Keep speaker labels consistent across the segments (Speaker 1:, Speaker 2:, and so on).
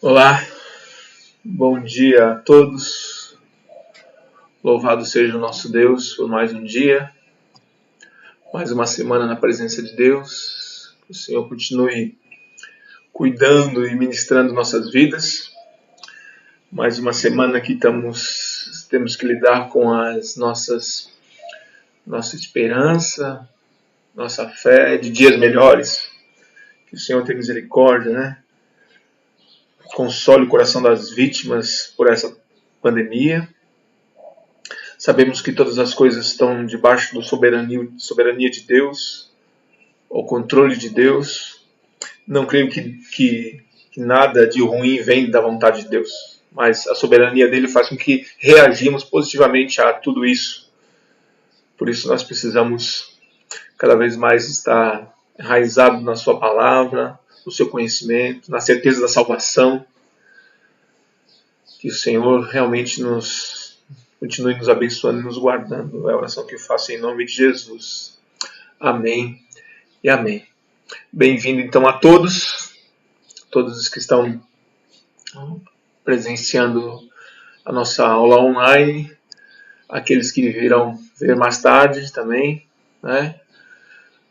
Speaker 1: Olá, bom dia a todos. Louvado seja o nosso Deus por mais um dia, mais uma semana na presença de Deus. Que o Senhor continue cuidando e ministrando nossas vidas. Mais uma semana que temos que lidar com nossa esperança, nossa fé de dias melhores. Que o Senhor tenha misericórdia, né? Console o coração das vítimas por essa pandemia. Sabemos que todas as coisas estão debaixo da soberania de Deus, ao controle de Deus. Não creio que nada de ruim vem da vontade de Deus, mas a soberania dele faz com que reagimos positivamente a tudo isso. Por isso nós precisamos cada vez mais estar enraizados na sua palavra, no seu conhecimento, na certeza da salvação. Que o Senhor realmente continue nos abençoando e nos guardando. É a oração que eu faço em nome de Jesus. Amém e amém. Bem-vindo então a todos os que estão presenciando a nossa aula online, aqueles que virão ver mais tarde também, né?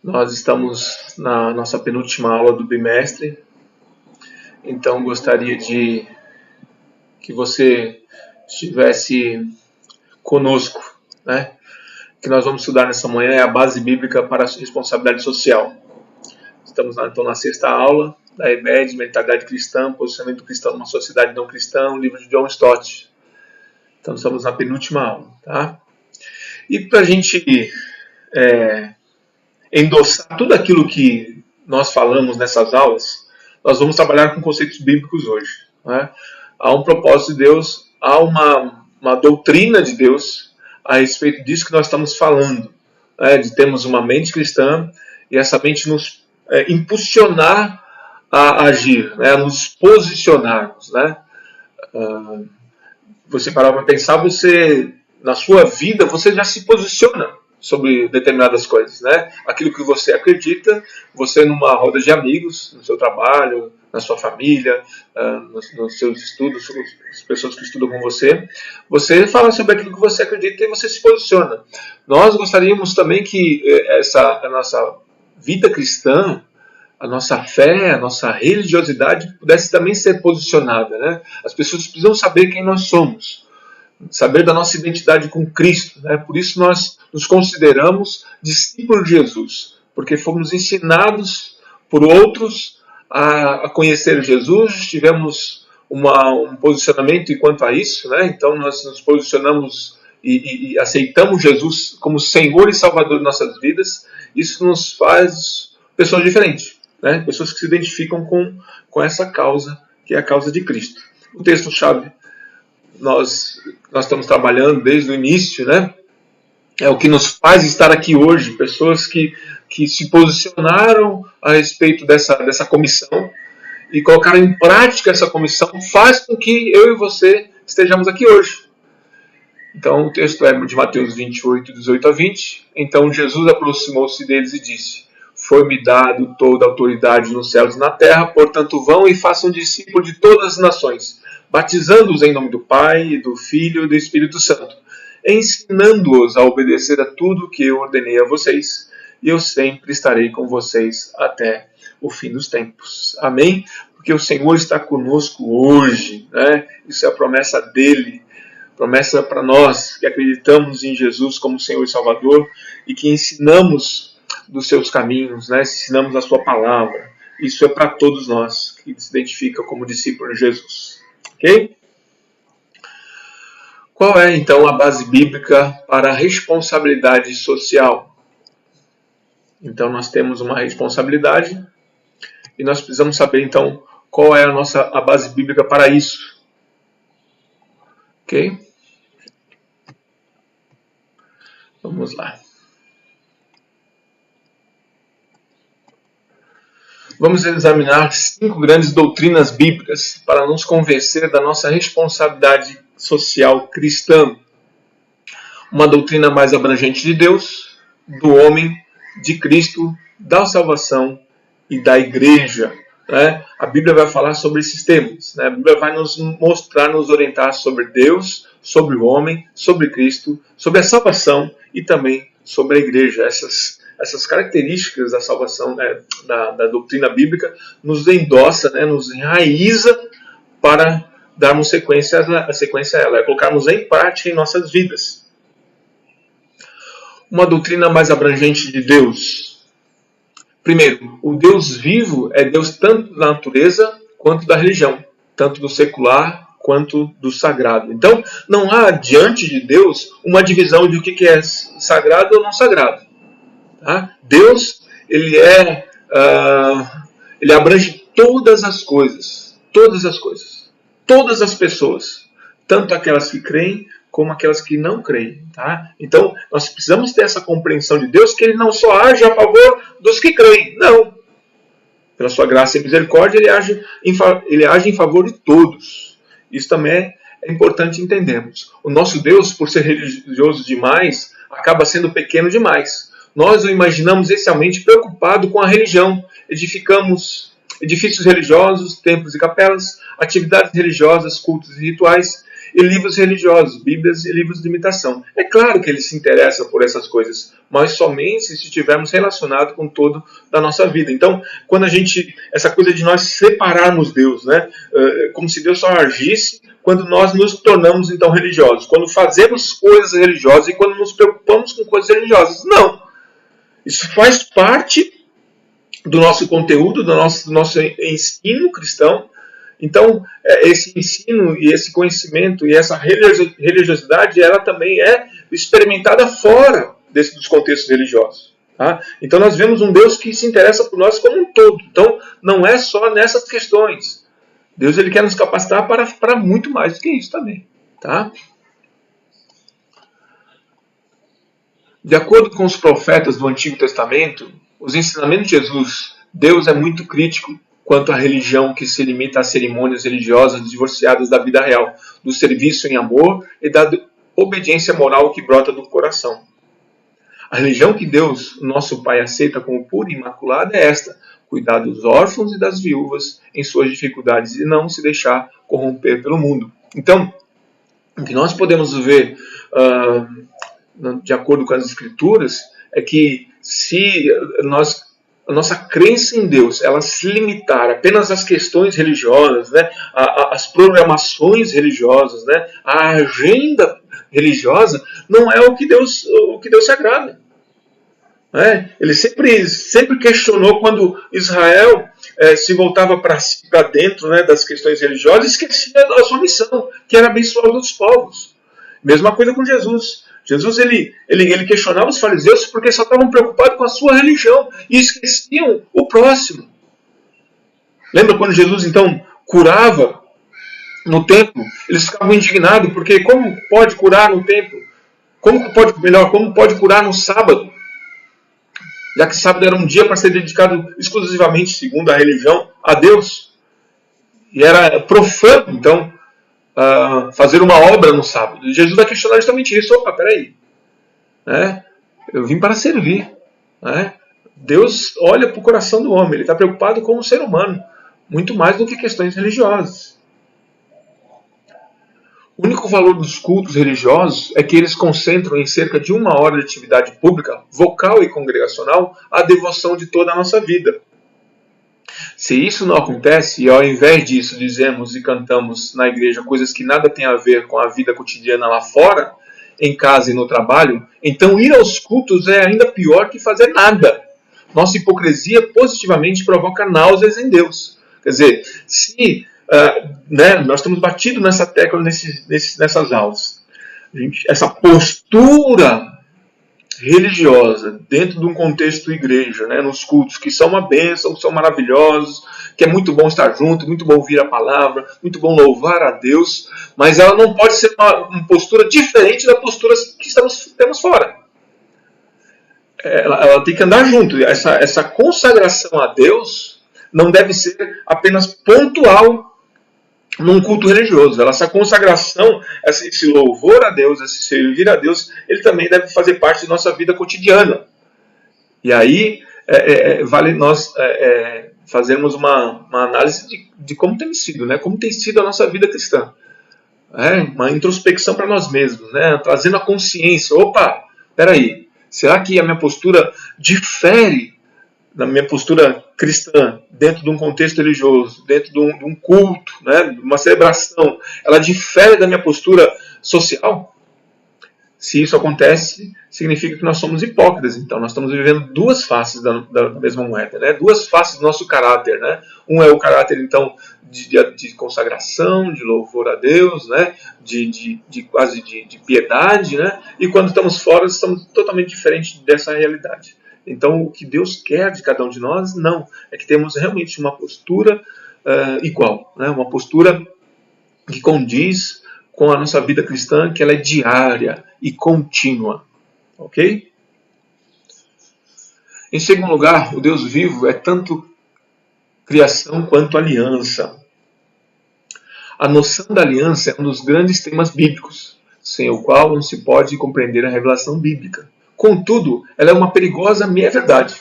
Speaker 1: Nós estamos na nossa penúltima aula do bimestre, então gostaria de que você estivesse conosco, né? O que nós vamos estudar nessa manhã é a base bíblica para a responsabilidade social. Estamos então na sexta aula da EBED, Mentalidade Cristã, Posicionamento Cristão numa Sociedade Não Cristã, um livro de John Stott. Então estamos na penúltima aula, tá? E para a gente endossar tudo aquilo que nós falamos nessas aulas, nós vamos trabalhar com conceitos bíblicos hoje, né? Há um propósito de Deus, há uma doutrina de Deus a respeito disso que nós estamos falando, né? De termos uma mente cristã e essa mente nos impulsionar a agir, né? A nos posicionarmos, né? Você parar para pensar, você na sua vida você já se posiciona sobre determinadas coisas, né? Aquilo que você acredita, você numa roda de amigos, no seu trabalho, na sua família, nos seus estudos, as pessoas que estudam com você fala sobre aquilo que você acredita e você se posiciona. Nós gostaríamos também que a nossa vida cristã, a nossa fé, a nossa religiosidade pudesse também ser posicionada, né? As pessoas precisam saber quem nós somos, saber da nossa identidade com Cristo, né? Por isso nós nos consideramos discípulos de Jesus, porque fomos ensinados por outros a conhecer Jesus, tivemos um posicionamento enquanto a isso, né? Então nós nos posicionamos e aceitamos Jesus como Senhor e Salvador de nossas vidas. Isso nos faz pessoas diferentes, né? Pessoas que se identificam com essa causa, que é a causa de Cristo. O texto-chave nós estamos trabalhando desde o início, né? É o que nos faz estar aqui hoje, pessoas que se posicionaram a respeito dessa comissão e colocaram em prática essa comissão, faz com que eu e você estejamos aqui hoje. Então o texto é de Mateus 28, 18 a 20. Então Jesus aproximou-se deles e disse: foi-me dado toda a autoridade nos céus e na terra, portanto vão e façam discípulos de todas as nações, batizando-os em nome do Pai, e do Filho e do Espírito Santo, ensinando-os a obedecer a tudo que eu ordenei a vocês, e eu sempre estarei com vocês até o fim dos tempos. Amém? Porque o Senhor está conosco hoje, né? Isso é a promessa dele, promessa para nós que acreditamos em Jesus como Senhor e Salvador e que ensinamos dos seus caminhos, né? Ensinamos a sua palavra. Isso é para todos nós que se identificam como discípulos de Jesus. Ok? Qual é, então, a base bíblica para a responsabilidade social? Então, nós temos uma responsabilidade e nós precisamos saber, então, qual é a base bíblica para isso. Ok? Vamos lá. Vamos examinar 5 grandes doutrinas bíblicas para nos convencer da nossa responsabilidade social cristã. Uma doutrina mais abrangente de Deus, do homem, de Cristo, da salvação e da igreja. né, a Bíblia vai falar sobre esses temas. Né? A Bíblia vai nos mostrar, nos orientar sobre Deus, sobre o homem, sobre Cristo, sobre a salvação e também sobre a igreja. Essas características da salvação, né, da doutrina bíblica, nos endossa, né, nos enraiza para darmos sequência a ela, colocarmos em prática em nossas vidas. Uma doutrina mais abrangente de Deus. Primeiro, o Deus vivo é Deus tanto da natureza quanto da religião, tanto do secular quanto do sagrado. Então, não há diante de Deus uma divisão de o que é sagrado ou não sagrado. Tá? Deus, ele abrange todas as coisas, todas as pessoas, tanto aquelas que creem como aquelas que não creem. Tá? Então, nós precisamos ter essa compreensão de Deus, que ele não só age a favor dos que creem, não. Pela sua graça e misericórdia, ele age em favor de todos. Isso também é importante entendermos. O nosso Deus, por ser religioso demais, acaba sendo pequeno demais. Nós o imaginamos essencialmente preocupado com a religião. Edificamos edifícios religiosos, templos e capelas, atividades religiosas, cultos e rituais, e livros religiosos, bíblias e livros de imitação. É claro que ele se interessa por essas coisas, mas somente se estivermos relacionados com todo da nossa vida. Então, quando essa coisa de nós separarmos Deus, né, como se Deus só agisse quando nós nos tornamos então religiosos, quando fazemos coisas religiosas e quando nos preocupamos com coisas religiosas. Não! Isso faz parte do nosso conteúdo, do nosso ensino cristão. Então, esse ensino e esse conhecimento e essa religiosidade, ela também é experimentada fora dos contextos religiosos. Tá? Então, nós vemos um Deus que se interessa por nós como um todo. Então, não é só nessas questões. Deus, ele quer nos capacitar para muito mais do que isso também. Tá? De acordo com os profetas do Antigo Testamento, os ensinamentos de Jesus, Deus é muito crítico quanto à religião que se limita a cerimônias religiosas divorciadas da vida real, do serviço em amor e da obediência moral que brota do coração. A religião que Deus, nosso Pai, aceita como pura e imaculada é esta: cuidar dos órfãos e das viúvas em suas dificuldades e não se deixar corromper pelo mundo. Então, o que nós podemos ver de acordo com as Escrituras, é que se a nossa crença em Deus ela se limitar apenas às questões religiosas, né, às programações religiosas, né, à agenda religiosa, não é o que Deus se agrada. Ele sempre questionou quando Israel se voltava para dentro, né, das questões religiosas e esquecia da sua missão, que era abençoar os povos. Mesma coisa com Jesus. Jesus ele questionava os fariseus porque só estavam preocupados com a sua religião e esqueciam o próximo. Lembra quando Jesus então curava no templo? Eles ficavam indignados porque como pode curar no templo? Como pode curar no sábado? Já que sábado era um dia para ser dedicado exclusivamente, segundo a religião, a Deus. E era profano, então, fazer uma obra no sábado. E Jesus vai questionar justamente isso. Opa, peraí. Eu vim para servir. Deus olha para o coração do homem. Ele está preocupado com o ser humano. Muito mais do que questões religiosas. O único valor dos cultos religiosos é que eles concentram em cerca de 1 hora de atividade pública, vocal e congregacional, a devoção de toda a nossa vida. Se isso não acontece, e ao invés disso dizemos e cantamos na igreja coisas que nada têm a ver com a vida cotidiana lá fora, em casa e no trabalho, então ir aos cultos é ainda pior que fazer nada. Nossa hipocrisia positivamente provoca náuseas em Deus. Quer dizer, se nós estamos batidos nessa tecla nessas aulas, essa postura religiosa dentro de um contexto igreja, né, nos cultos, que são uma bênção, são maravilhosos, que é muito bom estar junto, muito bom ouvir a palavra, muito bom louvar a Deus, mas ela não pode ser uma postura diferente da postura que temos fora. Ela tem que andar junto. Essa consagração a Deus não deve ser apenas pontual num culto religioso. Essa consagração, esse louvor a Deus, esse servir a Deus, ele também deve fazer parte da nossa vida cotidiana. E aí vale nós fazermos uma análise de como tem sido, né? Como tem sido a nossa vida cristã. Uma introspecção para nós mesmos, né? Trazendo a consciência. Opa, peraí, será que a minha postura difere da minha postura cristã dentro de um contexto religioso, dentro de um culto, né? De uma celebração? Ela difere da minha postura social? Se isso acontece, significa que nós somos hipócritas. Então, nós estamos vivendo duas faces da mesma moeda, né? Duas faces do nosso caráter, né? Um é o caráter, então, de consagração, de louvor a Deus, né? Quase de piedade, né? E quando estamos fora, estamos totalmente diferentes dessa realidade. Então, o que Deus quer de cada um de nós, não. É que temos realmente uma postura igual, né? Uma postura que condiz com a nossa vida cristã, que ela é diária e contínua. Ok? Em segundo lugar, o Deus vivo é tanto criação quanto aliança. A noção da aliança é um dos grandes temas bíblicos, sem o qual não se pode compreender a revelação bíblica. Contudo, ela é uma perigosa meia-verdade.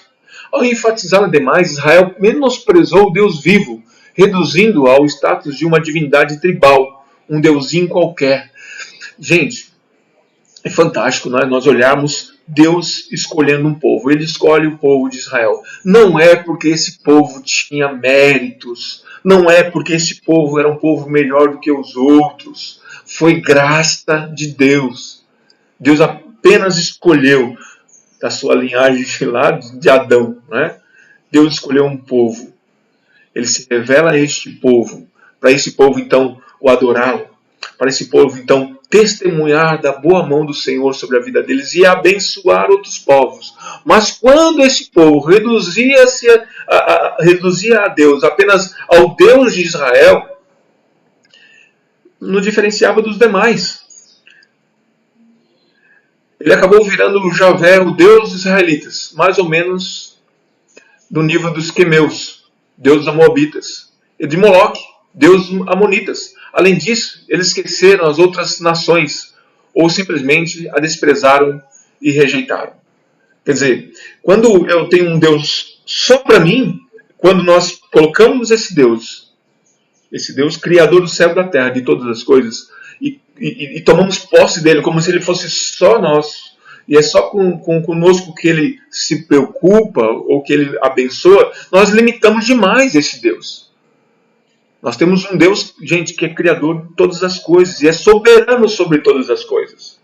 Speaker 1: Ao enfatizá-la demais, Israel menosprezou o Deus vivo, reduzindo-o ao status de uma divindade tribal, um deusinho qualquer. Gente, é fantástico, né? Nós olharmos Deus escolhendo um povo. Ele escolhe o povo de Israel. Não é porque esse povo tinha méritos. Não é porque esse povo era um povo melhor do que os outros. Foi graça de Deus. Deus apenas escolheu da sua linhagem lá de Adão, né? Deus escolheu um povo. Ele se revela a este povo. Para esse povo, então, o adorá-lo. Para esse povo, então, testemunhar da boa mão do Senhor sobre a vida deles e abençoar outros povos. Mas quando esse povo reduzia a Deus apenas ao Deus de Israel, não diferenciava dos demais. Ele acabou virando o Javé, o Deus dos israelitas, mais ou menos do nível dos quemeus, Deus dos Moabitas, e de Moloque, Deus dos Amonitas. Além disso, eles esqueceram as outras nações, ou simplesmente a desprezaram e rejeitaram. Quer dizer, quando eu tenho um Deus só para mim, quando nós colocamos esse Deus criador do céu e da terra, de todas as coisas, e tomamos posse dele como se ele fosse só nosso, e é só conosco que ele se preocupa ou que ele abençoa, nós limitamos demais esse Deus. Nós temos um Deus, gente, que é criador de todas as coisas e é soberano sobre todas as coisas.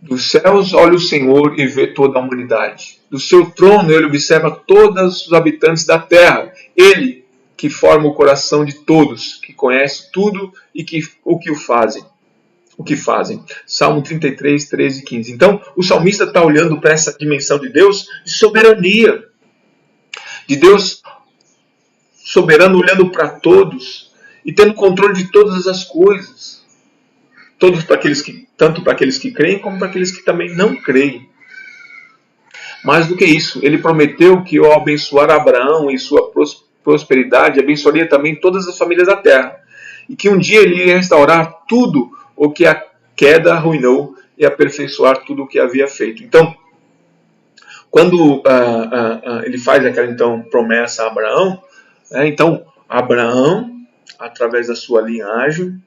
Speaker 1: Dos céus olha o Senhor e vê toda a humanidade. Do seu trono ele observa todos os habitantes da terra. Ele que forma o coração de todos, que conhece tudo e o que fazem. Salmo 33, 13 e 15. Então, o salmista está olhando para essa dimensão de Deus de soberania. De Deus soberano olhando para todos e tendo controle de todas as coisas. Tanto para aqueles que creem como para aqueles que também não creem. Mais do que isso, ele prometeu que ao abençoar Abraão e sua prosperidade, abençoaria também todas as famílias da terra. E que um dia ele ia restaurar tudo o que a queda arruinou e aperfeiçoar tudo o que havia feito. Então, quando ele faz aquela então promessa a Abraão, então Abraão, através da sua linhagem,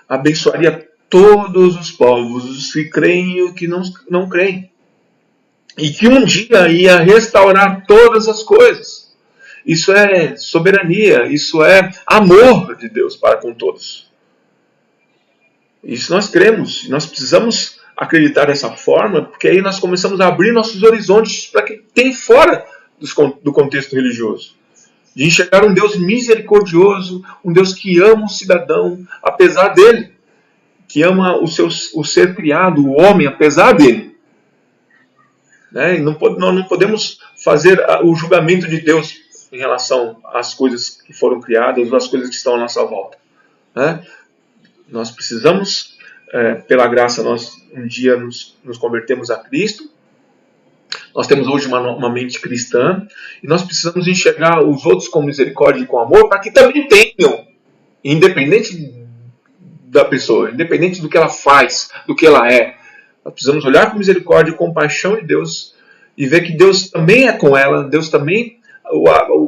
Speaker 1: abençoaria todos os povos, os que creem e os que não creem. E que um dia ia restaurar todas as coisas. Isso é soberania, isso é amor de Deus para com todos. Isso nós cremos, nós precisamos acreditar dessa forma, porque aí nós começamos a abrir nossos horizontes para que tem fora do contexto religioso. De enxergar um Deus misericordioso, um Deus que ama o cidadão, apesar dele. Que ama o ser criado, o homem, apesar dele. Né? Nós não podemos fazer o julgamento de Deus em relação às coisas que foram criadas ou às coisas que estão à nossa volta. Né? Nós precisamos, pela graça, nós um dia nos convertemos a Cristo. Nós temos hoje uma mente cristã e nós precisamos enxergar os outros com misericórdia e com amor para que também tenham, independente da pessoa, independente do que ela faz, do que ela é. Nós precisamos olhar com misericórdia e compaixão de Deus e ver que Deus também é com ela, Deus também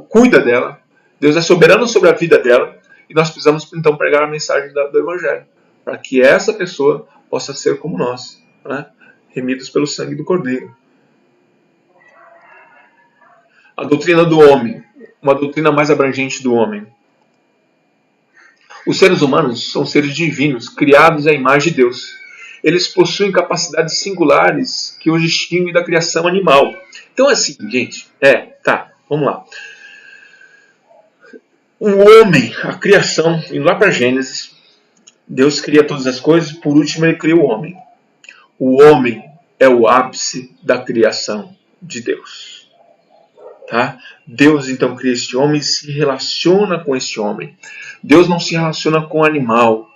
Speaker 1: cuida dela, Deus é soberano sobre a vida dela, e nós precisamos então pregar a mensagem do Evangelho, para que essa pessoa possa ser como nós, né? Remidos pelo sangue do Cordeiro. A doutrina do homem, uma doutrina mais abrangente do homem. Os seres humanos são seres divinos, criados à imagem de Deus. Eles possuem capacidades singulares que os distinguem da criação animal. Então, assim, gente, vamos lá. O homem, a criação, indo lá para Gênesis, Deus cria todas as coisas, por último ele cria o homem. O homem é o ápice da criação de Deus. Tá? Deus então cria este homem e se relaciona com este homem. Deus não se relaciona com animal,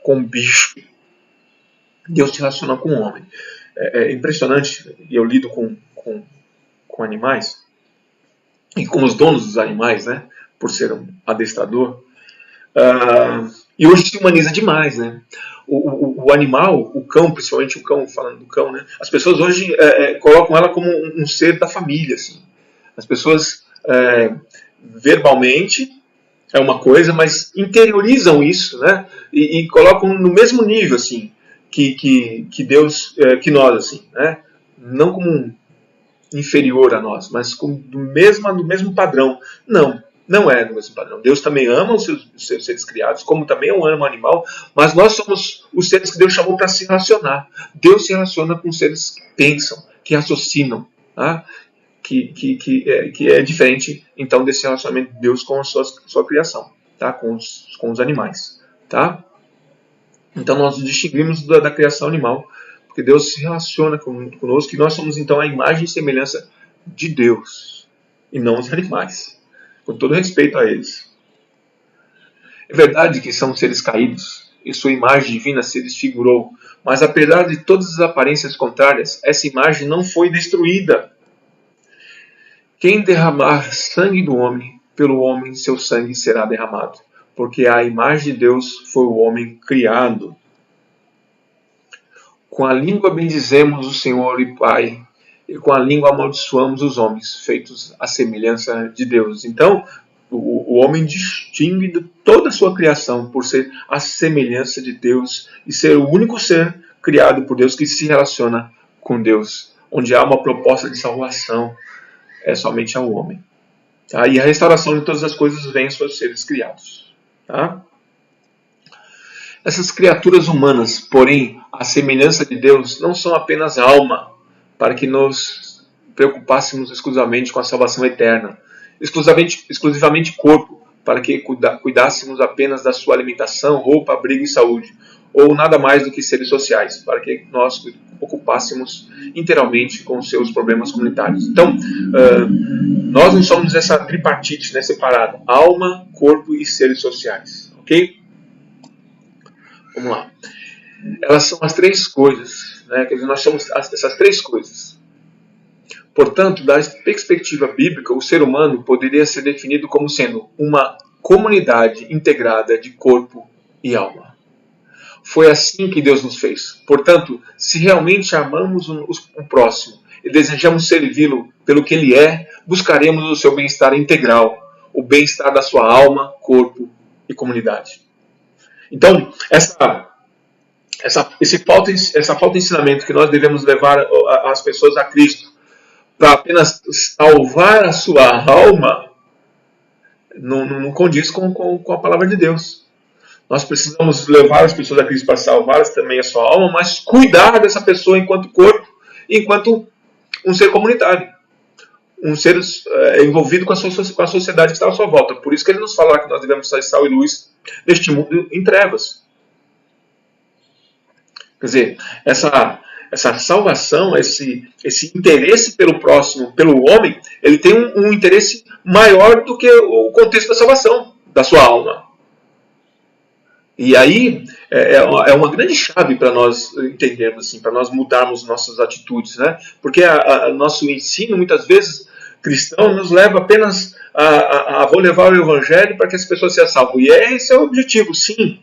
Speaker 1: com bicho. Deus se relaciona com o homem. É impressionante, e eu lido com animais, e com os donos dos animais, né? Por ser um adestrador. E hoje se humaniza demais, né? O animal, o cão, principalmente o cão, falando do cão, né? As pessoas hoje colocam ela como um ser da família, assim. As pessoas verbalmente é uma coisa, mas interiorizam isso, né? E colocam no mesmo nível, assim, que Deus, que nós, assim, né? Não como inferior a nós, mas como do mesmo padrão. Não é do mesmo padrão. Deus também ama os seus seres criados, como também ama o animal, mas nós somos os seres que Deus chamou para se relacionar. Deus se relaciona com seres que pensam, que raciocinam, tá? Que é diferente, então, desse relacionamento de Deus com a sua criação, tá? Com os animais. Tá? Então, nós nos distinguimos da criação animal, porque Deus se relaciona conosco, e nós somos, então, a imagem e semelhança de Deus, e não os animais, com todo respeito a eles. É verdade que são seres caídos, e sua imagem divina se desfigurou, mas apesar de todas as aparências contrárias, essa imagem não foi destruída. Quem derramar sangue do homem, pelo homem seu sangue será derramado, porque a imagem de Deus foi o homem criado. Com a língua bendizemos o Senhor e Pai, e com a língua amaldiçoamos os homens, feitos à semelhança de Deus. Então, o homem distingue de toda a sua criação por ser a semelhança de Deus e ser o único ser criado por Deus que se relaciona com Deus, onde há uma proposta de salvação. É somente ao homem. Tá? E a restauração de todas as coisas vem aos seus seres criados. Tá? Essas criaturas humanas, porém, à semelhança de Deus, não são apenas alma, para que nos preocupássemos exclusivamente com a salvação eterna, exclusivamente corpo, para que cuidássemos apenas da sua alimentação, roupa, abrigo e saúde, ou nada mais do que seres sociais, para que nós ocupássemos inteiramente com os seus problemas comunitários. Então, nós não somos essa tripartite, né, separada: alma, corpo e seres sociais. Ok? Vamos lá. Elas são as três coisas, né? Quer dizer, nós somos essas três coisas. Portanto, da perspectiva bíblica, o ser humano poderia ser definido como sendo uma comunidade integrada de corpo e alma. Foi assim que Deus nos fez. Portanto, se realmente amamos o próximo e desejamos servi-lo pelo que ele é, buscaremos o seu bem-estar integral, o bem-estar da sua alma, corpo e comunidade. Então, essa falta de ensinamento que nós devemos levar as pessoas a Cristo para apenas salvar a sua alma, não condiz com a palavra de Deus. Nós precisamos levar as pessoas a Cristo para salvar também a sua alma, mas cuidar dessa pessoa enquanto corpo, enquanto um ser comunitário. Um ser envolvido com a sociedade que está à sua volta. Por isso que ele nos fala que nós devemos ser sal e luz neste mundo em trevas. Quer dizer, essa salvação, esse interesse pelo próximo, pelo homem, ele tem um interesse maior do que o contexto da salvação da sua alma. E aí é uma grande chave para nós entendermos, assim, para nós mudarmos nossas atitudes, né? Porque nosso ensino, muitas vezes, cristão, nos leva apenas vou levar o evangelho para que as pessoas sejam salvas. E esse é o objetivo, sim.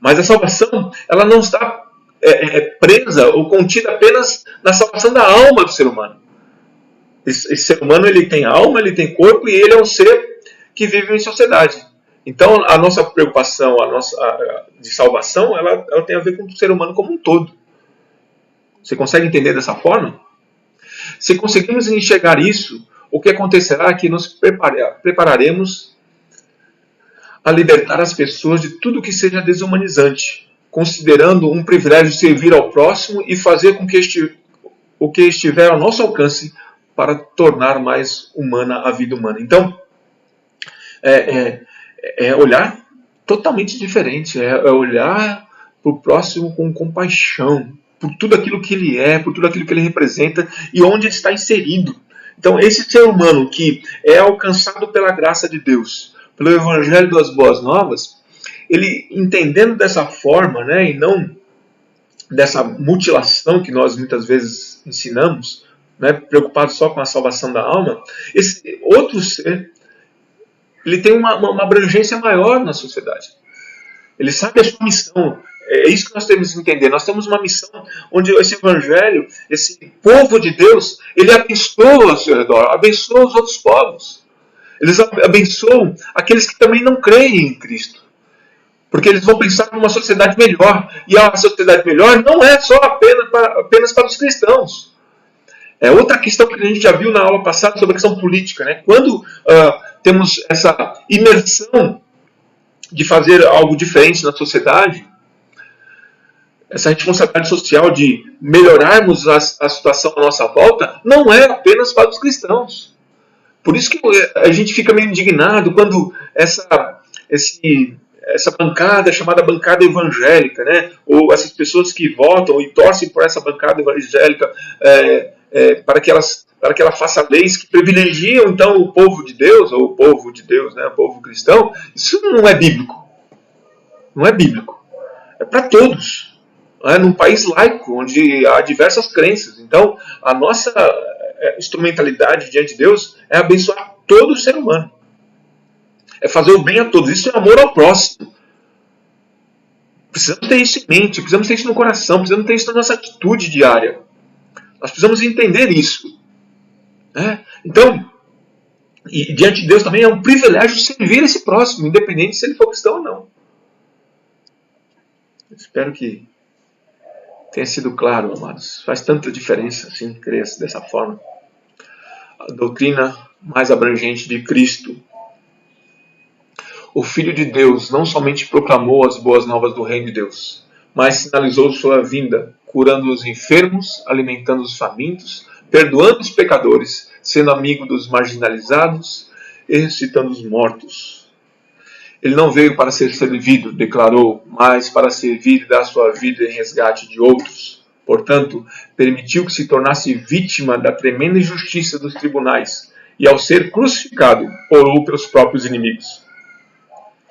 Speaker 1: Mas a salvação, ela não está presa ou contida apenas na salvação da alma do ser humano. Esse ser humano, ele tem alma, ele tem corpo e ele é um ser que vive em sociedade. Então, a nossa preocupação de salvação, ela tem a ver com o ser humano como um todo. Você consegue entender dessa forma? Se conseguirmos enxergar isso, o que acontecerá é que nos prepararemos a libertar as pessoas de tudo que seja desumanizante, considerando um privilégio servir ao próximo e fazer com que o que estiver ao nosso alcance para tornar mais humana a vida humana. Então, é olhar totalmente diferente, é olhar para o próximo com compaixão, por tudo aquilo que ele é, por tudo aquilo que ele representa e onde ele está inserido. Então, esse ser humano que é alcançado pela graça de Deus, pelo Evangelho das Boas Novas, ele entendendo dessa forma, né, e não dessa mutilação que nós muitas vezes ensinamos, né, preocupado só com a salvação da alma, esse outro ser, ele tem uma abrangência maior na sociedade. Ele sabe a sua missão. É isso que nós temos que entender. Nós temos uma missão onde esse Evangelho, esse povo de Deus, ele abençoa ao seu redor, abençoa os outros povos. Eles abençoam aqueles que também não creem em Cristo. Porque eles vão pensar numa sociedade melhor. E a sociedade melhor não é só apenas para os cristãos. É outra questão que a gente já viu na aula passada sobre a questão política, né? Quando temos essa imersão de fazer algo diferente na sociedade, essa responsabilidade social de melhorarmos a situação à nossa volta, não é apenas para os cristãos. Por isso que a gente fica meio indignado quando essa bancada chamada bancada evangélica, né? Ou essas pessoas que votam e torcem por essa bancada evangélica para que ela faça leis que privilegiam então o povo de Deus, ou o povo de Deus, né? O povo cristão. Isso não é bíblico. Não é bíblico. É para todos. Num país laico, onde há diversas crenças. Então, a nossa instrumentalidade diante de Deus é abençoar todo o ser humano. É fazer o bem a todos. Isso é amor ao próximo. Precisamos ter isso em mente, precisamos ter isso no coração, precisamos ter isso na nossa atitude diária. Nós precisamos entender isso. Né? Então, e diante de Deus também é um privilégio servir esse próximo, independente se ele for cristão ou não. Espero que tenha sido claro, amados. Faz tanta diferença assim, crer dessa forma. A doutrina mais abrangente de Cristo. O Filho de Deus não somente proclamou as boas novas do Reino de Deus, mas sinalizou sua vinda, curando os enfermos, alimentando os famintos, perdoando os pecadores, sendo amigo dos marginalizados e ressuscitando os mortos. Ele não veio para ser servido, declarou, mas para servir e dar sua vida em resgate de outros. Portanto, permitiu que se tornasse vítima da tremenda injustiça dos tribunais e, ao ser crucificado, orou pelos próprios inimigos.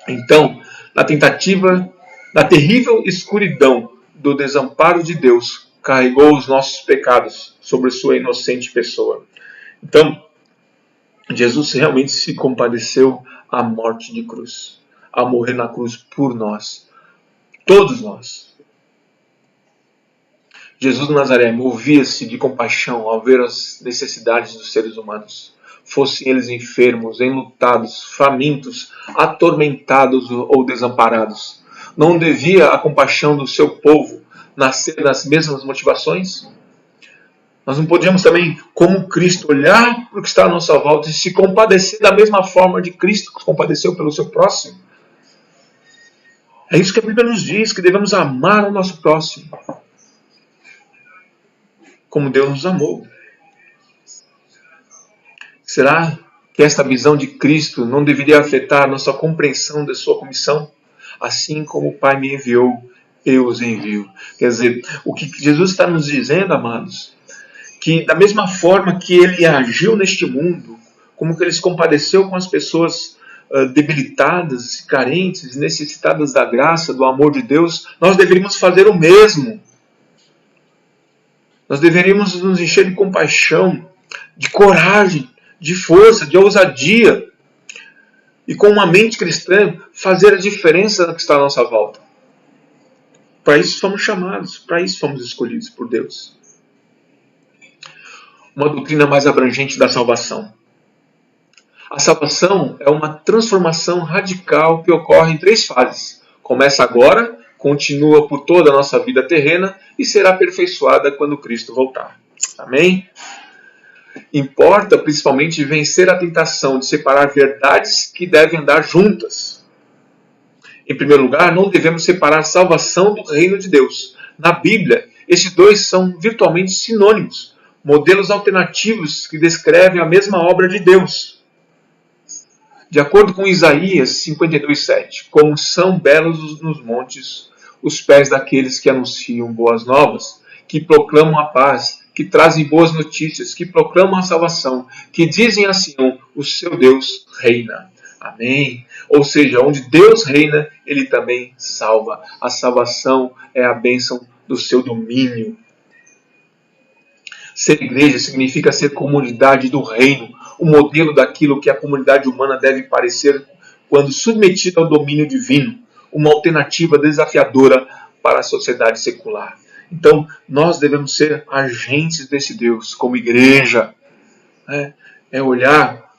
Speaker 1: Então, na terrível escuridão do desamparo de Deus, carregou os nossos pecados sobre sua inocente pessoa. Então, Jesus realmente se compadeceu à morte de cruz, a morrer na cruz por nós, todos nós. Jesus de Nazaré movia-se de compaixão ao ver as necessidades dos seres humanos, fossem eles enfermos, enlutados, famintos, atormentados ou desamparados. Não devia a compaixão do seu povo nascer das mesmas motivações? Nós não podíamos também, como Cristo, olhar para o que está à nossa volta e se compadecer da mesma forma de Cristo que compadeceu pelo seu próximo? É isso que a Bíblia nos diz, que devemos amar o nosso próximo, como Deus nos amou. Será que esta visão de Cristo não deveria afetar a nossa compreensão de sua comissão? Assim como o Pai me enviou, eu os envio. Quer dizer, o que Jesus está nos dizendo, amados, que da mesma forma que ele agiu neste mundo, como que ele se compadeceu com as pessoas debilitadas, carentes, necessitadas da graça, do amor de Deus, nós deveríamos fazer o mesmo. Nós deveríamos nos encher de compaixão, de coragem, de força, de ousadia, e com uma mente cristã fazer a diferença no que está à nossa volta. Para isso fomos chamados, para isso fomos escolhidos por Deus. uma doutrina mais abrangente da salvação. A salvação é uma transformação radical que ocorre em 3 fases. Começa agora, continua por toda a nossa vida terrena e será aperfeiçoada quando Cristo voltar. Amém? Importa principalmente vencer a tentação de separar verdades que devem andar juntas. Em primeiro lugar, não devemos separar salvação do reino de Deus. Na Bíblia, esses dois são virtualmente sinônimos, modelos alternativos que descrevem a mesma obra de Deus. De acordo com Isaías 52:7, como são belos nos montes os pés daqueles que anunciam boas novas, que proclamam a paz, que trazem boas notícias, que proclamam a salvação, que dizem a Sião, o seu Deus reina. Amém? Ou seja, onde Deus reina, Ele também salva. A salvação é a bênção do seu domínio. Ser igreja significa ser comunidade do reino, o modelo daquilo que a comunidade humana deve parecer quando submetida ao domínio divino, uma alternativa desafiadora para a sociedade secular. Então, nós devemos ser agentes desse Deus, como igreja. É olhar,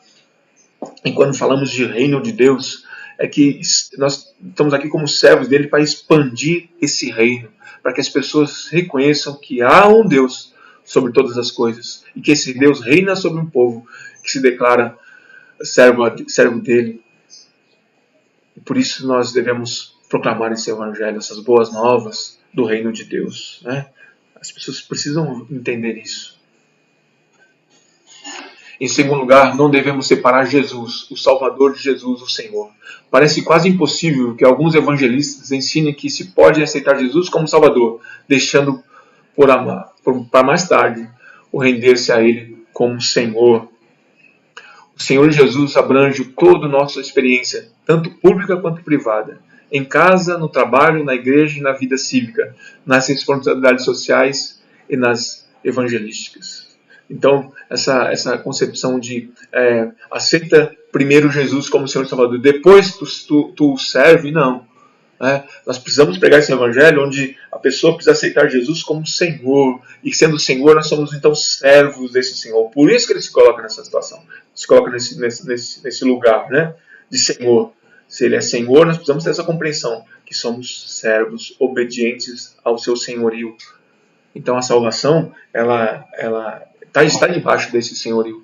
Speaker 1: e quando falamos de reino de Deus, é que nós estamos aqui como servos dele para expandir esse reino, para que as pessoas reconheçam que há um Deus sobre todas as coisas, e que esse Deus reina sobre um povo que se declara servo dele. E por isso nós devemos proclamar esse evangelho, essas boas novas do reino de Deus. As pessoas precisam entender isso. Em segundo lugar, não devemos separar Jesus, o Salvador de Jesus, o Senhor. Parece quase impossível que alguns evangelistas ensinem que se pode aceitar Jesus como Salvador, deixando para mais tarde o render-se a Ele como Senhor. O Senhor Jesus abrange toda a nossa experiência, tanto pública quanto privada, em casa, no trabalho, na igreja e na vida cívica, nas responsabilidades sociais e nas evangelísticas. Então, essa concepção de aceita primeiro Jesus como Senhor e Salvador, depois tu o serve, não. Nós precisamos pregar esse evangelho onde a pessoa precisa aceitar Jesus como Senhor, e sendo Senhor nós somos então servos desse Senhor. Por isso que ele se coloca nessa situação, se coloca nesse lugar, de Senhor. Se ele é Senhor, nós precisamos ter essa compreensão que somos servos obedientes ao seu senhorio. Então a salvação ela está debaixo desse senhorio.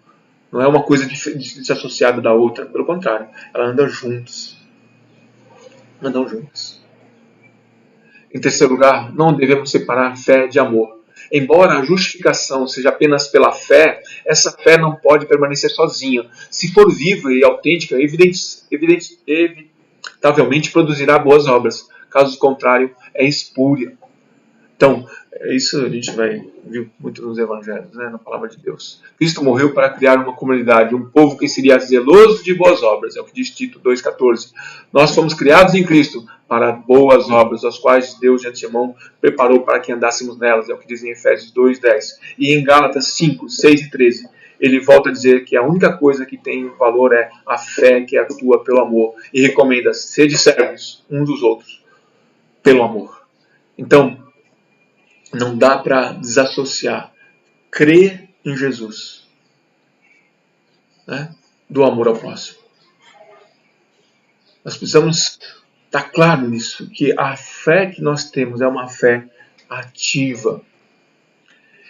Speaker 1: Não é uma coisa desassociada da outra, pelo contrário, elas andam juntas. Em terceiro lugar, não devemos separar fé de amor. Embora a justificação seja apenas pela fé, essa fé não pode permanecer sozinha. Se for viva e autêntica, evitavelmente produzirá boas obras. Caso contrário, é espúria. Então, isso a gente vai ver muito nos evangelhos, na palavra de Deus. Cristo morreu para criar uma comunidade, um povo que seria zeloso de boas obras, é o que diz Tito 2,14. Nós fomos criados em Cristo para boas obras, as quais Deus de antemão preparou para que andássemos nelas, é o que diz em Efésios 2,10. E em Gálatas 5, 6 e 13, ele volta a dizer que a única coisa que tem valor é a fé que atua pelo amor, e recomenda: sede servos uns dos outros pelo amor. Então, não dá para desassociar crer em Jesus do amor ao próximo. Nós precisamos estar claro nisso, que a fé que nós temos é uma fé ativa.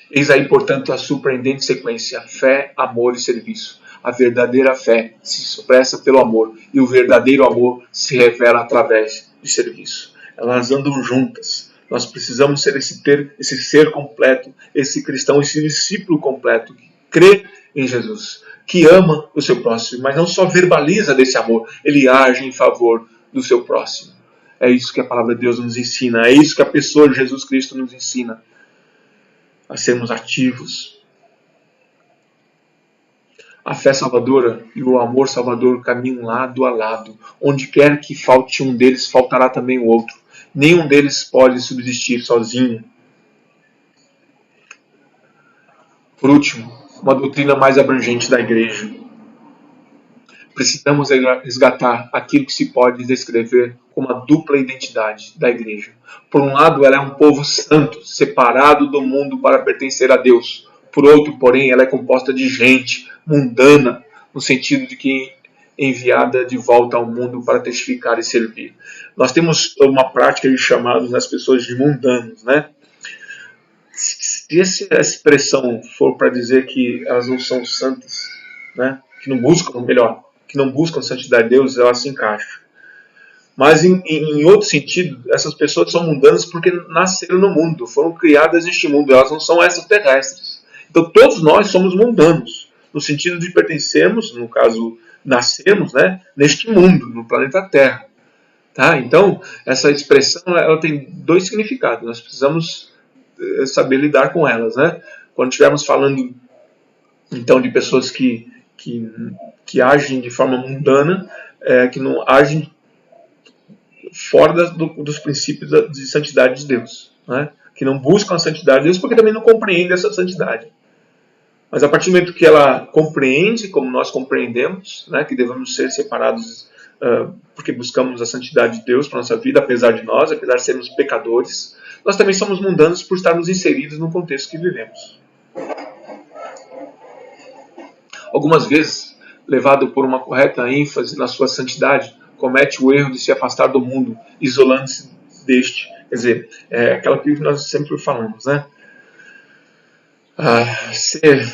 Speaker 1: Eis aí, portanto, a surpreendente sequência: fé, amor e serviço. A verdadeira fé se expressa pelo amor, e o verdadeiro amor se revela através de serviço. Elas andam juntas. Nós precisamos ser esse ser completo, esse cristão, esse discípulo completo, que crê em Jesus, que ama o seu próximo, mas não só verbaliza desse amor, ele age em favor do seu próximo. É isso que a palavra de Deus nos ensina, é isso que a pessoa de Jesus Cristo nos ensina, a sermos ativos. A fé salvadora e o amor salvador caminham lado a lado. Onde quer que falte um deles, faltará também o outro. Nenhum deles pode subsistir sozinho. Por último, uma doutrina mais abrangente da igreja. Precisamos resgatar aquilo que se pode descrever como a dupla identidade da igreja. Por um lado, ela é um povo santo, separado do mundo para pertencer a Deus. Por outro, porém, ela é composta de gente mundana, no sentido de que enviada de volta ao mundo para testificar e servir. Nós temos uma prática de chamarmos as pessoas de mundanos, né? Se essa expressão for para dizer que elas não são santas, né? Que não buscam, melhor, que não buscam a santidade de Deus, ela se encaixa. Mas em outro sentido, essas pessoas são mundanas porque nasceram no mundo, foram criadas neste mundo, elas não são extraterrestres. Então todos nós somos mundanos, no sentido de pertencermos, no caso, nascermos, né, neste mundo, no planeta Terra. Tá? Então, essa expressão ela tem dois significados, nós precisamos saber lidar com elas. Né? Quando estivermos falando, então, de pessoas que agem de forma mundana, que não agem fora dos princípios de santidade de Deus, né? Que não buscam a santidade de Deus porque também não compreendem essa santidade. Mas a partir do momento que ela compreende, como nós compreendemos, né, que devemos ser separados porque buscamos a santidade de Deus para a nossa vida, apesar de sermos pecadores, nós também somos mundanos por estarmos inseridos no contexto que vivemos. Algumas vezes, levado por uma correta ênfase na sua santidade, comete o erro de se afastar do mundo, isolando-se deste. Quer dizer, aquela que nós sempre falamos, né? Ser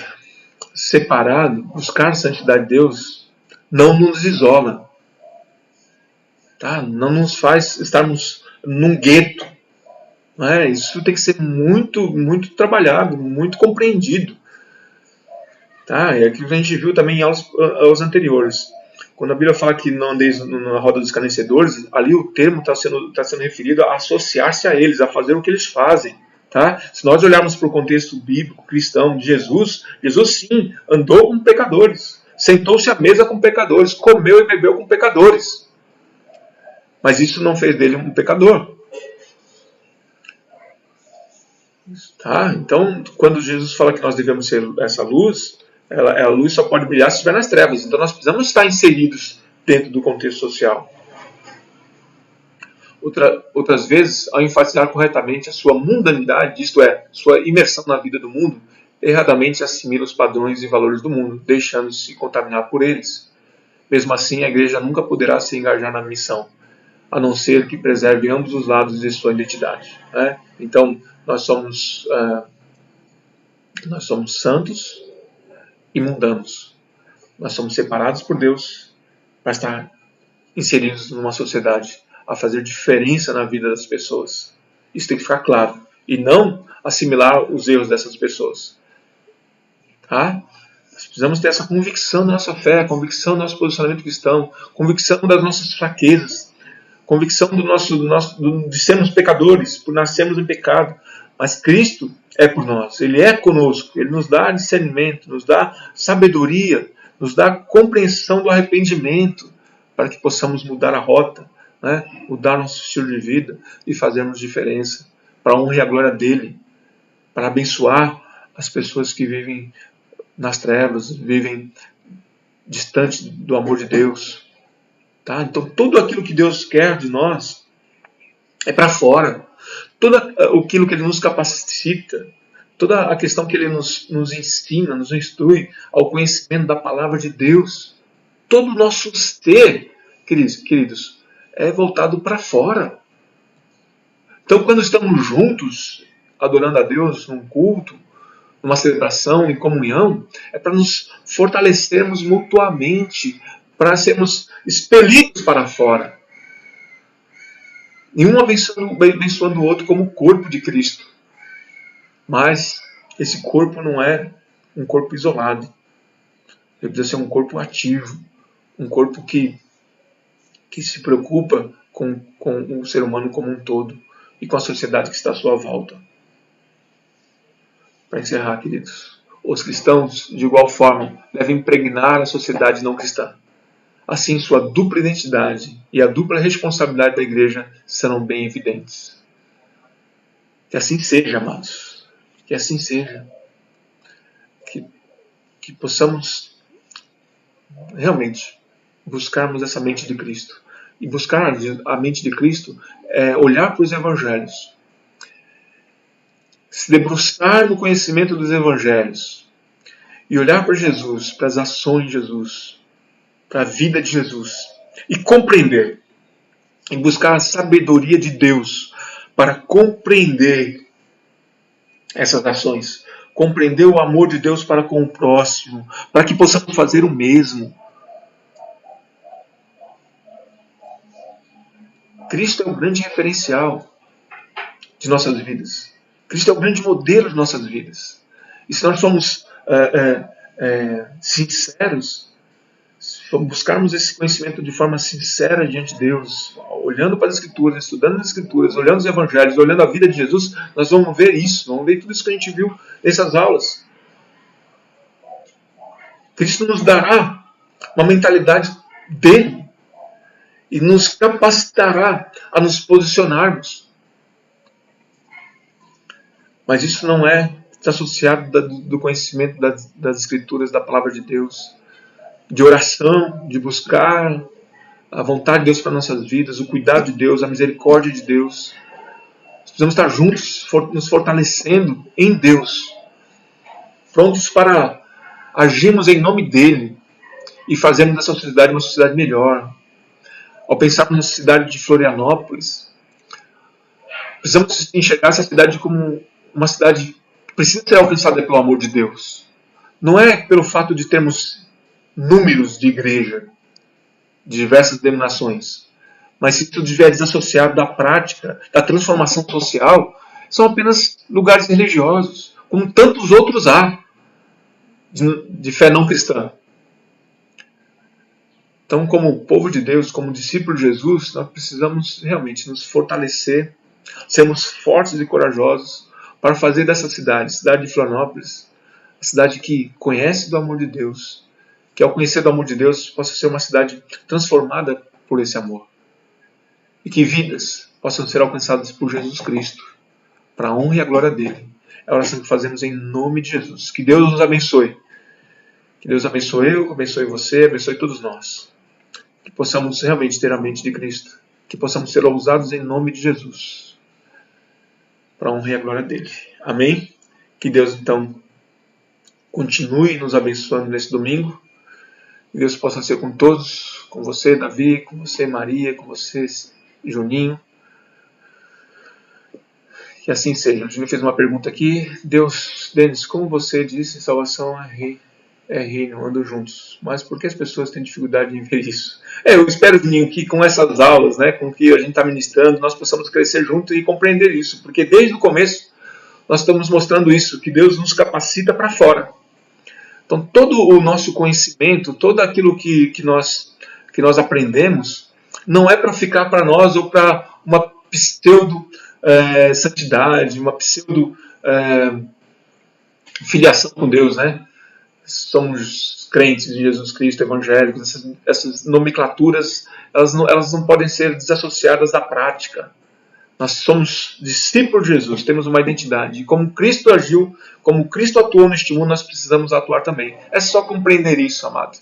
Speaker 1: separado, buscar a santidade de Deus, não nos isola. Tá? Não nos faz estarmos num gueto. Não é? Isso tem que ser muito, muito trabalhado, muito compreendido. Tá? É aquilo que a gente viu também em aulas anteriores. Quando a Bíblia fala que não andeis na roda dos escarnecedores, ali o termo está sendo referido a associar-se a eles, a fazer o que eles fazem. Tá? Se nós olharmos para o contexto bíblico cristão de Jesus, Jesus sim andou com pecadores, sentou-se à mesa com pecadores, comeu e bebeu com pecadores. Mas isso não fez dele um pecador. Tá? Então, quando Jesus fala que nós devemos ser essa luz, a luz só pode brilhar se estiver nas trevas. Então nós precisamos estar inseridos dentro do contexto social. Outras vezes, ao enfatizar corretamente a sua mundanidade, isto é, sua imersão na vida do mundo, erradamente assimila os padrões e valores do mundo, deixando-se contaminar por eles. Mesmo assim, a igreja nunca poderá se engajar na missão, a não ser que preserve ambos os lados de sua identidade. Né? Então, nós somos santos e mundanos. Nós somos separados por Deus para estar inseridos numa sociedade, a fazer diferença na vida das pessoas. Isso tem que ficar claro. E não assimilar os erros dessas pessoas. Tá? Nós precisamos ter essa convicção da nossa fé, convicção do nosso posicionamento cristão, convicção das nossas fraquezas, convicção de sermos pecadores, por nascermos em pecado. Mas Cristo é por nós, Ele é conosco, Ele nos dá discernimento, nos dá sabedoria, nos dá compreensão do arrependimento, para que possamos mudar a rota, né? Mudar nosso estilo de vida e fazermos diferença, para a honra e a glória dEle, para abençoar as pessoas que vivem nas trevas, vivem distante do amor de Deus. Tá? Então tudo aquilo que Deus quer de nós é para fora. Tudo aquilo que Ele nos capacita, toda a questão que Ele nos ensina, nos instrui ao conhecimento da palavra de Deus, todo o nosso ser, queridos, é voltado para fora. Então, quando estamos juntos, adorando a Deus num culto, numa celebração, em comunhão, é para nos fortalecermos mutuamente, para sermos expelidos para fora. Nenhum abençoando o outro como o corpo de Cristo. Mas esse corpo não é um corpo isolado. Ele precisa ser um corpo ativo. Um corpo que se preocupa com o ser humano como um todo. E com a sociedade que está à sua volta. Para encerrar, queridos. Os cristãos, de igual forma, devem impregnar a sociedade não cristã. Assim, sua dupla identidade e a dupla responsabilidade da igreja serão bem evidentes. Que assim seja, amados. Que assim seja. Que possamos realmente buscarmos essa mente de Cristo. E buscar a mente de Cristo é olhar para os evangelhos. se debruçar no conhecimento dos evangelhos e olhar para Jesus, para as ações de Jesus, para a vida de Jesus e compreender, e buscar a sabedoria de Deus para compreender essas ações, compreender o amor de Deus para com o próximo, para que possamos fazer o mesmo. Cristo é o grande referencial de nossas vidas. Cristo é o grande modelo de nossas vidas. E se nós somos sinceros, se buscarmos esse conhecimento de forma sincera diante de Deus, olhando para as Escrituras, estudando as Escrituras, olhando os Evangelhos, olhando a vida de Jesus, nós vamos ver isso, vamos ver tudo isso que a gente viu nessas aulas. Cristo nos dará uma mentalidade dele e nos capacitará a nos posicionarmos. Mas isso não é desassociado do conhecimento das Escrituras, da Palavra de Deus, de oração, de buscar a vontade de Deus para nossas vidas, o cuidado de Deus, a misericórdia de Deus. Nós precisamos estar juntos, nos fortalecendo em Deus, prontos para agirmos em nome dEle e fazermos dessa sociedade uma sociedade melhor. Ao pensarmos na cidade de Florianópolis, precisamos enxergar essa cidade como uma cidade que precisa ser alcançada pelo amor de Deus. Não é pelo fato de termos números de igreja, de diversas denominações, mas se tudo estiver desassociado da prática, da transformação social, são apenas lugares religiosos, como tantos outros há, de fé não cristã. Então, como povo de Deus, como discípulo de Jesus, nós precisamos realmente nos fortalecer, sermos fortes e corajosos para fazer dessa cidade, cidade de Florianópolis, a cidade que conhece do amor de Deus, que ao conhecer do amor de Deus possa ser uma cidade transformada por esse amor. E que vidas possam ser alcançadas por Jesus Cristo, para a honra e a glória dele. É a oração que fazemos em nome de Jesus. Que Deus nos abençoe. Que Deus abençoe eu, abençoe você, abençoe todos nós. Que possamos realmente ter a mente de Cristo. Que possamos ser ousados em nome de Jesus, para a honra e a glória dele. Amém? Que Deus então continue nos abençoando nesse domingo. Que Deus possa ser com todos, com você, Davi, com você, Maria, com você, Juninho. Que assim seja. O Juninho fez uma pergunta aqui. Denis, como você disse, salvação é reino, andam juntos. Mas por que as pessoas têm dificuldade em ver isso? Eu espero, Juninho, que com essas aulas, com o que a gente está ministrando, nós possamos crescer juntos e compreender isso. Porque desde o começo nós estamos mostrando isso, que Deus nos capacita para fora. Então, todo o nosso conhecimento, todo aquilo que nós aprendemos, não é para ficar para nós ou para uma pseudo-santidade, uma pseudo-filiação com Deus, Somos crentes de Jesus Cristo, evangélicos, essas nomenclaturas, elas não podem ser desassociadas da prática. Nós somos discípulos de Jesus, temos uma identidade. E como Cristo agiu, como Cristo atuou neste mundo, nós precisamos atuar também. É só compreender isso, amado.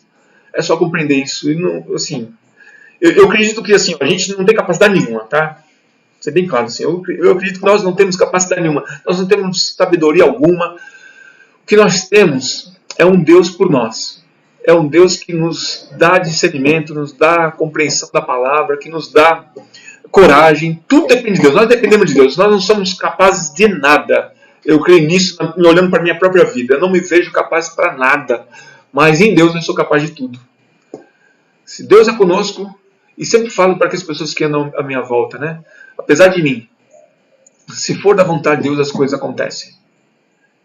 Speaker 1: É só compreender isso. E não, eu acredito que a gente não tem capacidade nenhuma, tá? Vou ser bem claro. Eu acredito que nós não temos capacidade nenhuma. Nós não temos sabedoria alguma. O que nós temos é um Deus por nós. É um Deus que nos dá discernimento, nos dá compreensão da palavra, que nos dá coragem. Tudo depende de Deus. Nós dependemos de Deus. Nós não somos capazes de nada. Eu creio nisso, olhando para a minha própria vida. Eu não me vejo capaz para nada. Mas em Deus eu sou capaz de tudo. Se Deus é conosco, e sempre falo para as pessoas que andam à minha volta, apesar de mim, se for da vontade de Deus, as coisas acontecem.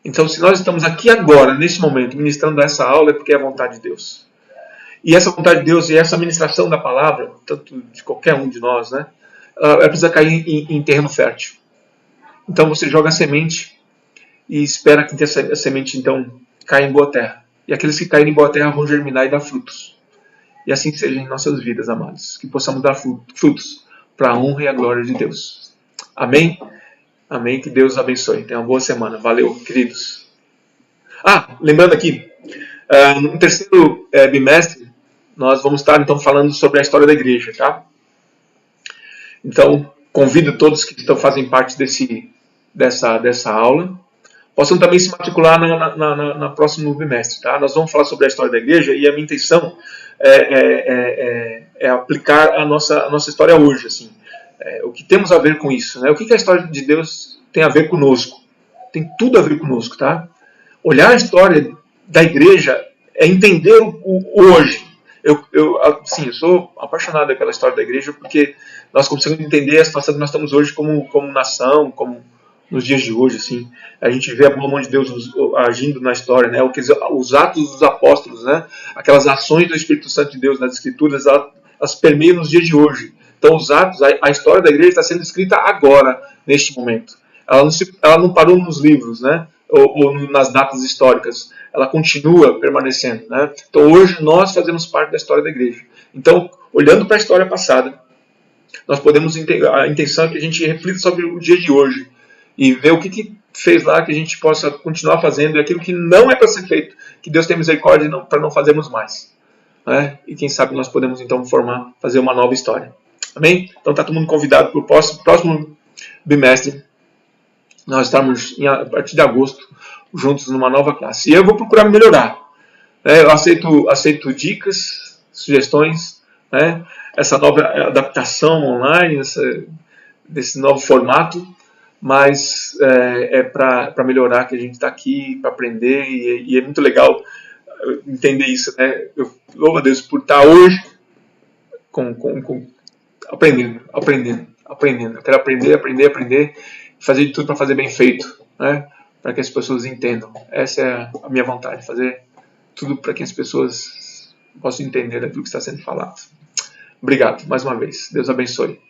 Speaker 1: Então, se nós estamos aqui agora, nesse momento, ministrando essa aula, é porque é a vontade de Deus. E essa vontade de Deus e essa ministração da palavra, tanto de qualquer um de nós, ela precisa cair em terreno fértil. Então você joga a semente e espera que a semente então caia em boa terra. E aqueles que caírem em boa terra vão germinar e dar frutos. E assim seja em nossas vidas, amados. Que possamos dar frutos para a honra e a glória de Deus. Amém? Amém. Que Deus abençoe. Tenha uma boa semana. Valeu, queridos. Lembrando aqui, no terceiro bimestre, nós vamos estar então falando sobre a história da igreja, tá? Então, convido todos que fazem parte dessa aula, possam também se matricular na próximo bimestre. Tá? Nós vamos falar sobre a história da igreja e a minha intenção é aplicar a nossa história hoje. Assim, o que temos a ver com isso? Né? O que a história de Deus tem a ver conosco? Tem tudo a ver conosco. Tá? Olhar a história da igreja é entender o hoje. Eu sou apaixonado pela história da igreja porque nós conseguimos entender a situação que nós estamos hoje como nação, como nos dias de hoje. Assim. A gente vê a boa mão de Deus agindo na história, né? Os atos dos apóstolos, né? Aquelas ações do Espírito Santo de Deus nas Escrituras, elas permeiam nos dias de hoje. Então os atos, a história da igreja está sendo escrita agora, neste momento. Ela não parou nos livros, né? Ou nas datas históricas. Ela continua permanecendo. Né? Então hoje nós fazemos parte da história da igreja. Então, olhando para a história passada, nós podemos, a intenção é que a gente reflita sobre o dia de hoje e ver o que fez lá que a gente possa continuar fazendo e aquilo que não é para ser feito, que Deus tem misericórdia para não fazermos mais. Né? E quem sabe nós podemos então fazer uma nova história. Amém? Então está todo mundo convidado para o próximo bimestre. Nós estamos, a partir de agosto, juntos numa nova classe. E eu vou procurar me melhorar. Eu aceito dicas, sugestões, né? Essa nova adaptação online, desse novo formato, mas é para melhorar que a gente está aqui, para aprender, e é muito legal entender isso. Né? Eu louvo a Deus por estar hoje aprendendo. Eu quero aprender, fazer de tudo para fazer bem feito, né? Para que as pessoas entendam. Essa é a minha vontade, fazer tudo para que as pessoas possam entender aquilo que está sendo falado. Obrigado, mais uma vez. Deus abençoe.